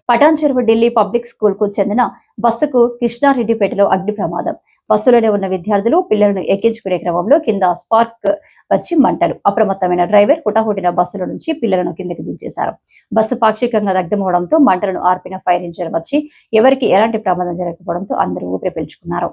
Patancheru Delhi public school కు చెందిన బస్సుకు కృష్ణారెడ్డిపేటలో అగ్ని ప్రమాదం. బస్సులోనే ఉన్న విద్యార్థులు పిల్లలను ఎక్కించుకునే క్రమంలో కింద స్పార్క్ వచ్చి మంటలు. అప్రమత్తమైన డ్రైవర్ హుటాహుటిన బస్సుల నుంచి పిల్లలను కిందకి దించేశారు. బస్సు పాక్షికంగా దగ్ధమవడంతో మంటలను ఆర్పిన ఫైర్ ఇంజిన్ వచ్చి ఎవరికి ఎలాంటి ప్రమాదం జరగకపోవడంతో అందరూ ఊపిరి పీల్చుకున్నారు.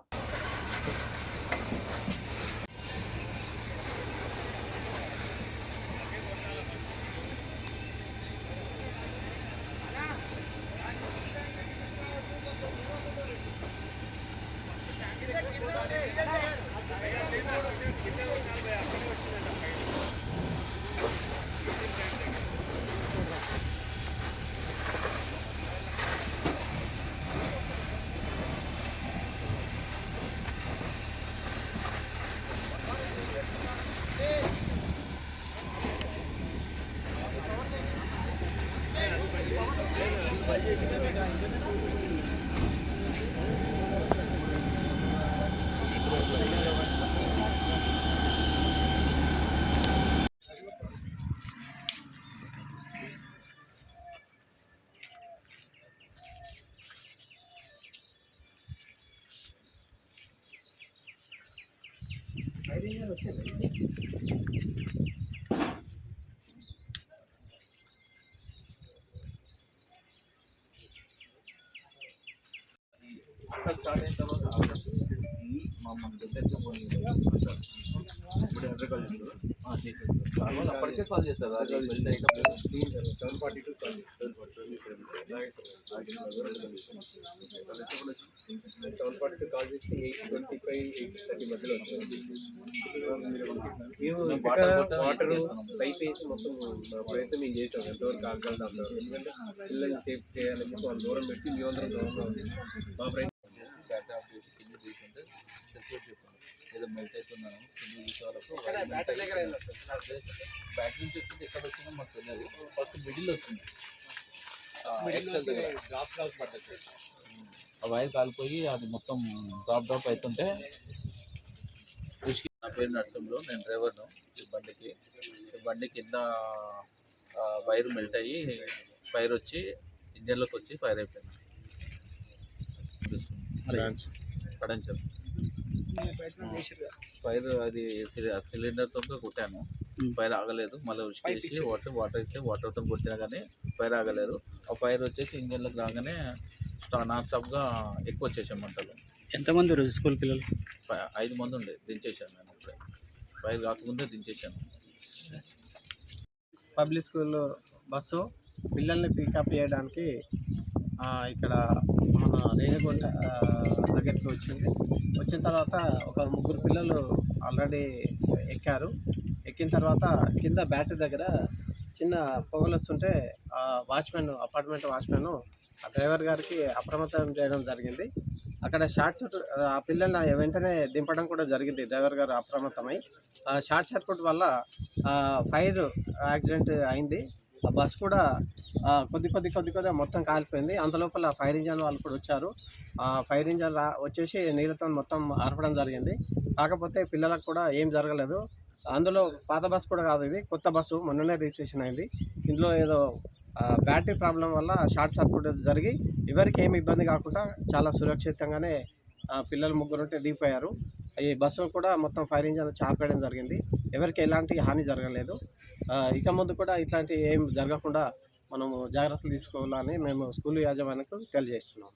స్టార్ట్ అయిన తర్వాత అప్పటికే కాల్ చేస్తారు. సెవెన్ ఫార్టీ టూ కాల్ చేస్తే 8:25 8:30 మధ్యలో వచ్చింది. మేము వాటర్ పైప్ వేసి మొత్తం ప్రయత్నం మేము చేసాం, ఎంతవరకు ఆగగలుగుతాం అంటారు. ఎందుకంటే పిల్లల్ని సేఫ్ చేయాలని చెప్పి వాళ్ళు దూరం పెట్టి మీ అందరం దూరంగా ఉంది. మా ప్రయత్నం ఏదో మెల్ట్ అవుతున్నాను బ్యాటరీ చూస్తే ఎక్కడ వచ్చిందో మాకు తెలియదు. ఫస్ట్ మిడిల్ వచ్చింది, ఆ వైర్ కాలిపోయి అది మొత్తం డ్రాప్ అవుతుంటే నా పేరు నర్సింహులు, నేను డ్రైవర్ను. ఈ బండి కింద వైర్ మెల్ట్ అయ్యి ఫైర్ వచ్చి ఇంజన్లోకి వచ్చి ఫైర్ అయిపోయింది. పడంచారు ఫైర్, అది సిలిండర్తో కొట్టాను, ఫైర్ ఆగలేదు. మళ్ళీ ఉసికేసి వాటర్ ఇస్తే వాటర్తో కొట్టినా కానీ ఫైర్ ఆగలేదు. ఆ ఫైర్ వచ్చేసి ఇంజన్లోకి రాగానే నాన్ స్టాప్గా ఎక్కువ వచ్చేసాం మంటలు. ఎంతమంది రోజు స్కూల్ పిల్లలు? 5 మంది ఉండే, దించేసాను నేను. అప్పుడే ఫైర్ కాకముందే దించేసాను. పబ్లిక్ స్కూల్ బస్సు పిల్లల్ని పికప్ చేయడానికి ఇక్కడ మన రేణిగుంట దగ్గరికి వచ్చిన తర్వాత ఒక 3 పిల్లలు ఆల్రెడీ ఎక్కిన తర్వాత కింద బ్యాటరీ దగ్గర చిన్న పొగలు వస్తుంటే అపార్ట్మెంట్ వాచ్మెన్ ఆ డ్రైవర్ గారికి అప్రమత్తం చేయడం జరిగింది. అక్కడ షార్ట్ సర్క్యూట్, ఆ పిల్లల్ని వెంటనే దింపడం కూడా జరిగింది. డ్రైవర్ గారు అప్రమత్తమై షార్ట్ సర్క్యూట్ వల్ల ఫైర్ యాక్సిడెంట్ అయింది. ఆ బస్ కూడా కొద్దిగా మొత్తం కాలిపోయింది. అంతలోపల ఫైర్ ఇంజన్ వాళ్ళు కూడా వచ్చారు. ఆ ఫైర్ ఇంజన్ వచ్చేసి నీళ్ళతో మొత్తం ఆర్పడం జరిగింది. కాకపోతే పిల్లలకు కూడా ఏం జరగలేదు. అందులో పాత బస్ కూడా కాదు, ఇది కొత్త బస్సు, మొన్ననే రిజిస్ట్రేషన్ అయింది. ఇందులో ఏదో బ్యాటరీ ప్రాబ్లం వల్ల షార్ట్ సర్క్యూట్ జరిగి ఎవరికి ఏమి ఇబ్బంది కాకుండా చాలా సురక్షితంగానే పిల్లలు 3 ఉంటే దిగిపోయారు. ఈ బస్సు కూడా మొత్తం ఫైర్ ఇంజన్ చార్పేయడం జరిగింది. ఎవరికి ఎలాంటి హాని జరగలేదు. ఇక ముందు కూడా ఇట్లాంటి ఏం జరగకుండా మనము జాగ్రత్తలు తీసుకోవాలని మేము స్కూల్ యాజమాన్యానికి తెలియజేస్తున్నాం.